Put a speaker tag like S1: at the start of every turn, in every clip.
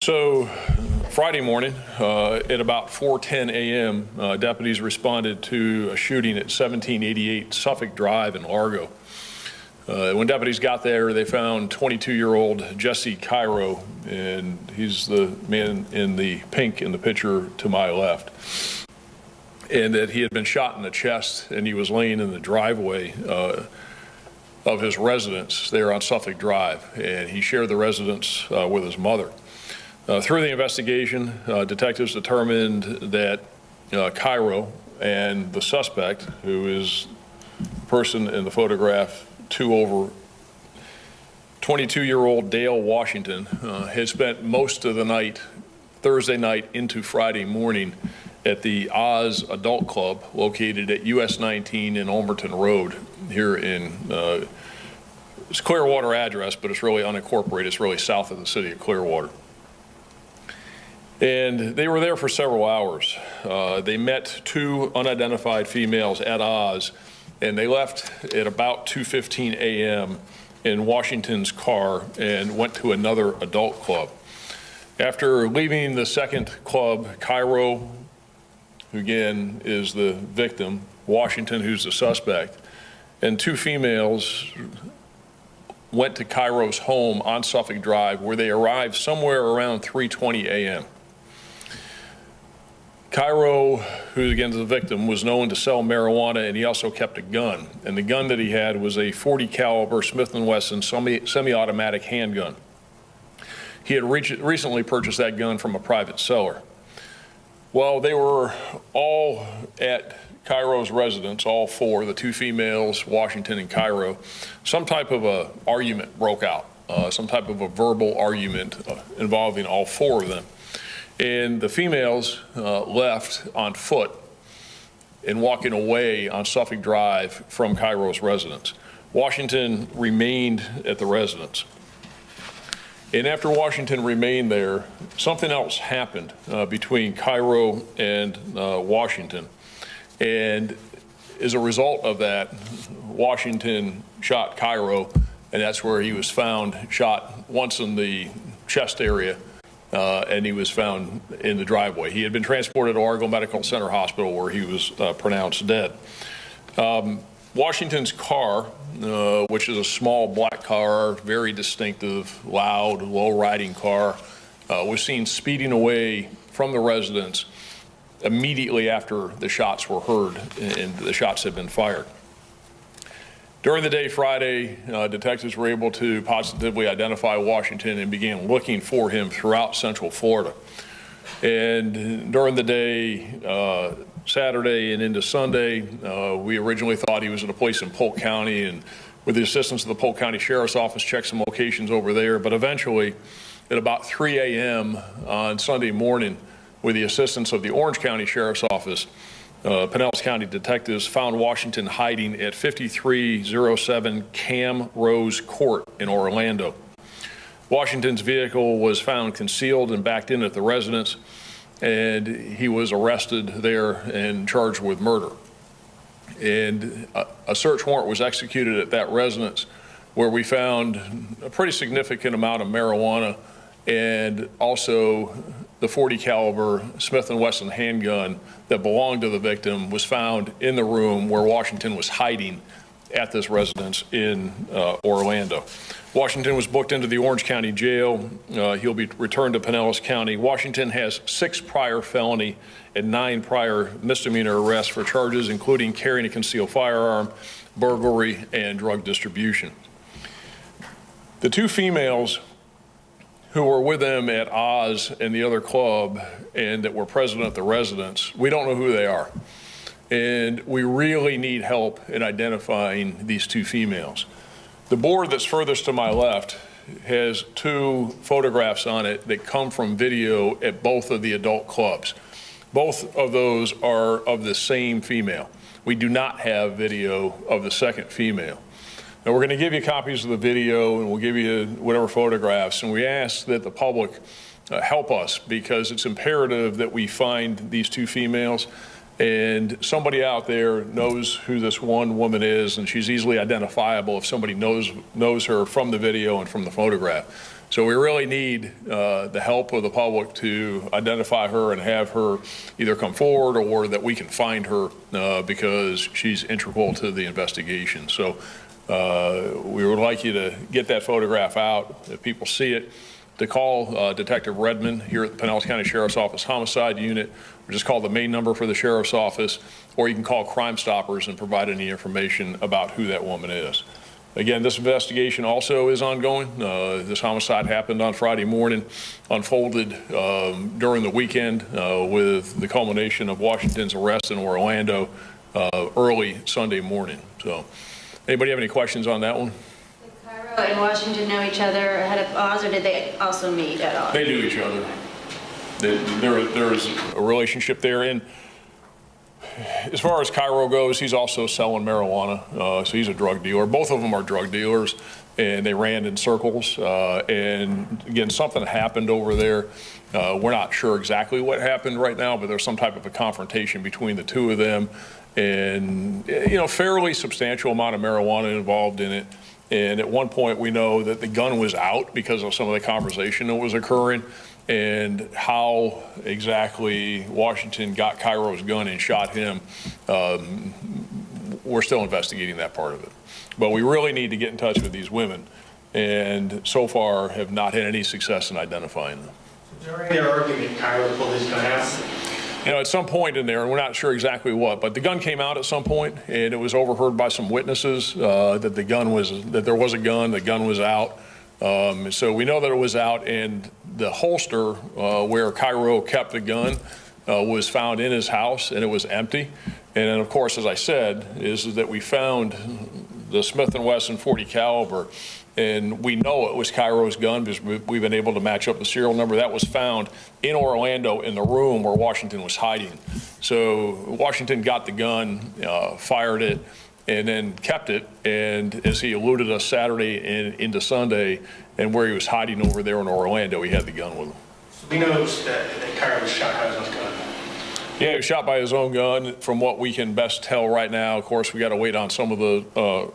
S1: So Friday morning at about 4:10 a.m., deputies responded to a shooting at 1788 Suffolk Drive in Largo. When deputies got there, they found 22-year-old Jesse Cairo, and he's the man in the pink in the picture to my left, and that he had been shot in the chest, and he was laying in the driveway of his residence there on Suffolk Drive, and he shared the residence with his mother. Through the investigation, detectives determined that Cairo and the suspect, who is the person in the photograph, 22-year-old Dale Washington, had spent most of the night, Thursday night into Friday morning, at the Oz Adult Club located at US 19 in Ulmerton Road here in, it's Clearwater address, but it's really unincorporated. It's really south of the city of Clearwater. And they were there for several hours. They met two unidentified females at Oz, and they left at about 2:15 a.m. in Washington's car and went to another adult club. After leaving the second club, Cairo, who again is the victim, Washington, who's the suspect, and two females went to Cairo's home on Suffolk Drive, where they arrived somewhere around 3:20 a.m. Cairo, who again is the victim, was known to sell marijuana, and he also kept a gun. And the gun that he had was a .40 caliber Smith & Wesson semi-automatic handgun. He had recently purchased that gun from a private seller. Well, they were all at Cairo's residence, all four, the two females, Washington and Cairo. Some type of a argument broke out, some type of a verbal argument involving all four of them. And the females left on foot and walking away on Suffolk Drive from Cairo's residence. Washington remained at the residence. And after Washington remained there, something else happened between Cairo and Washington. And as a result of that, Washington shot Cairo, and that's where he was found, shot once in the chest area, and he was found in the driveway. He had been transported to Largo Medical Center Hospital, where he was pronounced dead. Washington's car, which is a small black car, very distinctive, loud, low-riding car, was seen speeding away from the residence immediately after the shots were heard and the shots had been fired. During the day Friday, detectives were able to positively identify Washington and began looking for him throughout Central Florida. And during the day, Saturday and into Sunday, we originally thought he was at a place in Polk County, and with the assistance of the Polk County Sheriff's Office, checked some locations over there. But eventually, at about 3 a.m. on Sunday morning, with the assistance of the Orange County Sheriff's Office, Pinellas County detectives found Washington hiding at 5307 Cam Rose Court in Orlando. Washington's vehicle was found concealed and backed in at the residence, and he was arrested there and charged with murder. And a search warrant was executed at that residence, where we found a pretty significant amount of marijuana and also the .40 caliber Smith & Wesson handgun that belonged to the victim was found in the room where Washington was hiding at this residence in Orlando. Washington was booked into the Orange County Jail. He'll be returned to Pinellas County. Washington has 6 prior felony and 9 prior misdemeanor arrests for charges including carrying a concealed firearm, burglary, and drug distribution. The two females who were with them at Oz and the other club and that were present at the residence, we don't know who they are. And we really need help in identifying these two females. The board that's furthest to my left has 2 photographs on it that come from video at both of the adult clubs. Both of those are of the same female. We do not have video of the second female. Now, we're going to give you copies of the video, and we'll give you whatever photographs, and we ask that the public help us, because it's imperative that we find these two females, and somebody out there knows who this one woman is, and she's easily identifiable if somebody knows her from the video and from the photograph. So we really need the help of the public to identify her and have her either come forward or that we can find her because she's integral to the investigation. So we would like you to get that photograph out if people see it, to call Detective Redmond here at the Pinellas County Sheriff's Office Homicide Unit, or just call the main number for the Sheriff's Office, or you can call Crime Stoppers and provide any information about who that woman is. Again, this investigation also is ongoing. This homicide happened on Friday morning, unfolded during the weekend with the culmination of Washington's arrest in Orlando early Sunday morning. So, anybody have any questions on that one?
S2: Cairo and Washington know each other ahead of Oz, or did they also meet at Oz?
S1: They knew each other. There's a relationship there. And as far as Cairo goes, he's also selling marijuana, so he's a drug dealer. Both of them are drug dealers, and they ran in circles. And again, something happened over there. We're not sure exactly what happened right now, but there's some type of a confrontation between the two of them, and fairly substantial amount of marijuana involved in it. And at one point, we know that the gun was out because of some of the conversation that was occurring. And how exactly Washington got Cairo's gun and shot him, we're still investigating that part of it. But we really need to get in touch with these women, and so far have not had any success in identifying them.
S3: So during their argument, Cairo pulled his gun out?
S1: At some point in there, and we're not sure exactly what, but the gun came out at some point, and it was overheard by some witnesses that there was a gun, the gun was out. So we know that it was out, and the holster where Cairo kept the gun was found in his house, and it was empty. And then, of course, as I said, is that we found the Smith & Wesson .40 caliber, and we know it was Cairo's gun because we've been able to match up the serial number. That was found in Orlando in the room where Washington was hiding. So Washington got the gun, fired it, and then kept it, and as he eluded us Saturday and into Sunday, and where he was hiding over there in Orlando, he had the gun with him.
S3: So we know that Cairo was shot by his own gun.
S1: Yeah, he was shot by his own gun, from what we can best tell right now. Of course, we got to wait on some of the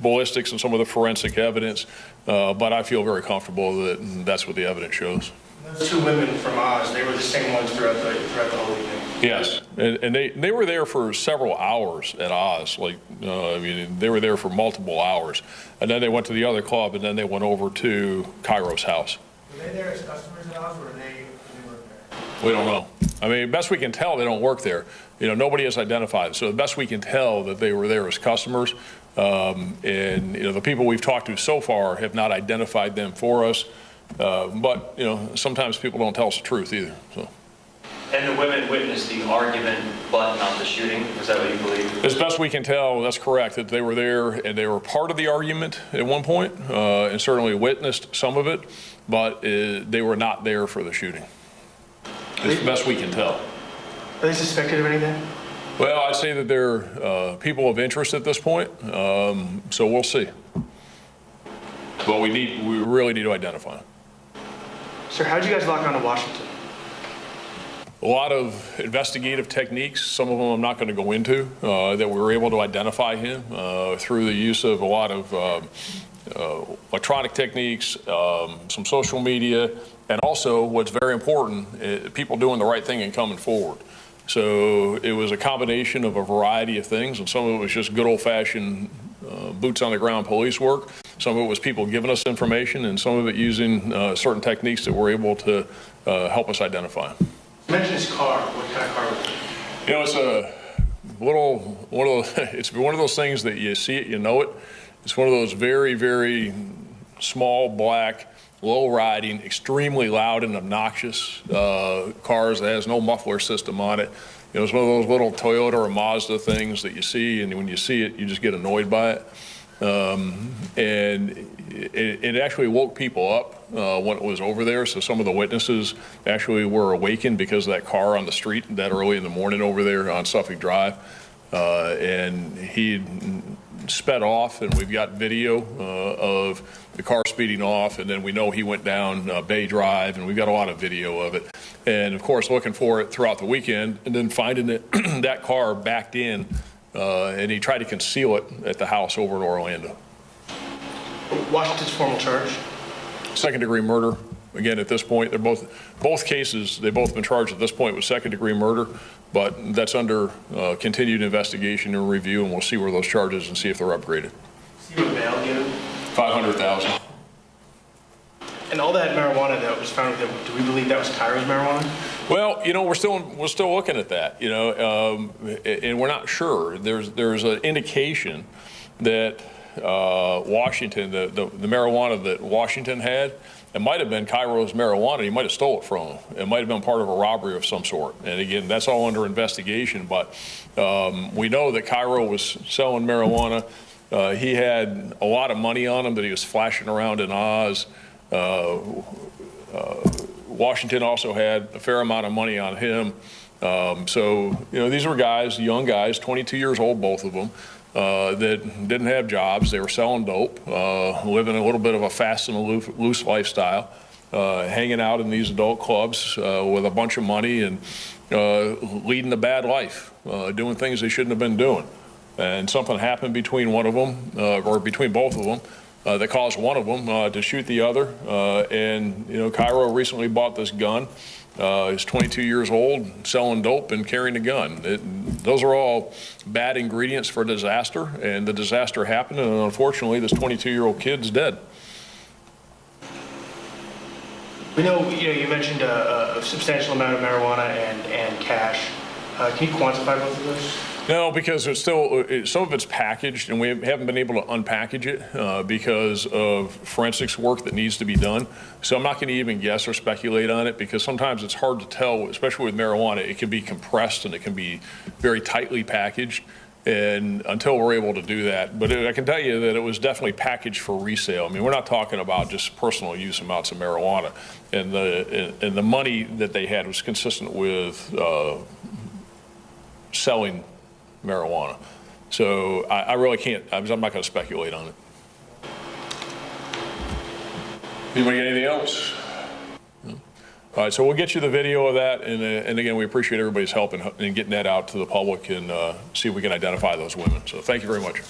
S1: ballistics and some of the forensic evidence, but I feel very comfortable that that's what the evidence shows.
S3: Those two women from Oz, they were the same ones throughout the whole evening.
S1: Yes, and they were there for several hours at Oz. They were there for multiple hours, and then they went to the other club, and then they went over to Cairo's house.
S3: Were they there as customers at Oz, or were they work there?
S1: We don't know. Best we can tell, they don't work there. Nobody has identified. So the best we can tell that they were there as customers, and the people we've talked to so far have not identified them for us. But sometimes people don't tell us the truth either. So.
S4: And the women witnessed the argument, but not the shooting. Is that what you believe?
S1: As best we can tell, that's correct, that they were there and they were part of the argument at one point, and certainly witnessed some of it, but they were not there for the shooting. As best we can tell.
S3: Are they suspected of anything?
S1: Well, I'd say that they're people of interest at this point, so we'll see. But we really need to identify them.
S3: Sir, how did you guys lock on to Washington?
S1: A lot of investigative techniques, some of them I'm not going to go into, that we were able to identify him through the use of a lot of electronic techniques, some social media, and also what's very important, people doing the right thing and coming forward. So it was a combination of a variety of things, and some of it was just good old-fashioned boots on the ground police work. Some of it was people giving us information, and some of it using certain techniques that were able to help us identify him.
S3: You mentioned his car. What kind of car was it?
S1: It's it's one of those things that you see it, you know it. It's one of those very, very small, black, low riding, extremely loud and obnoxious cars that has no muffler system on it. It's one of those little Toyota or Mazda things that you see, and when you see it, you just get annoyed by it. And it actually woke people up when it was over there. So some of the witnesses actually were awakened because of that car on the street that early in the morning over there on Suffolk Drive. And he sped off, and we've got video of the car speeding off, and then we know he went down Bay Drive, and we've got a lot of video of it. And of course, looking for it throughout the weekend, and then finding it, that car backed in, and he tried to conceal it at the house over in Orlando.
S3: Washington's formal charge?
S1: second-degree murder. Again, at this point, they're both cases, they've both been charged at this point with second-degree murder, but that's under continued investigation and review, and we'll see where those charges and see if they're upgraded.
S3: See what bail given?
S1: $500,000.
S3: And all that marijuana that was found with him, do we believe that was Cairo's marijuana?
S1: Well, you know, we're still looking at that, you know, and we're not sure. There's an indication that Washington, the marijuana that Washington had, it might have been Cairo's marijuana. He might have stole it from him. It might have been part of a robbery of some sort. And again, that's all under investigation. But we know that Cairo was selling marijuana. He had a lot of money on him that he was flashing around in Oz. Washington also had a fair amount of money on him. So, you know, these were guys, young guys, 22 years old, both of them, that didn't have jobs. They were selling dope, living a little bit of a fast and loose lifestyle, hanging out in these adult clubs with a bunch of money and leading a bad life, doing things they shouldn't have been doing. And something happened between one of them, or between both of them, that caused one of them to shoot the other. And, you know, Cairo recently bought this gun. He's 22 years old, selling dope and carrying a gun. Those are all bad ingredients for disaster, and the disaster happened, and unfortunately, this 22-year-old kid's dead.
S3: We know, you mentioned a substantial amount of marijuana and cash. Can you quantify both of those?
S1: No, because it's still, some of it's packaged, and we haven't been able to unpackage it because of forensics work that needs to be done. So I'm not going to even guess or speculate on it, because sometimes it's hard to tell, especially with marijuana. It can be compressed and it can be very tightly packaged, and until we're able to do that. But I can tell you that it was definitely packaged for resale. I mean, we're not talking about just personal use amounts of marijuana, and the money that they had was consistent with selling marijuana. So I really can't, I'm not going to speculate on it. Anybody got anything else? No? All right, so we'll get you the video of that, and again, we appreciate everybody's help in getting that out to the public and see if we can identify those women. So thank you very much.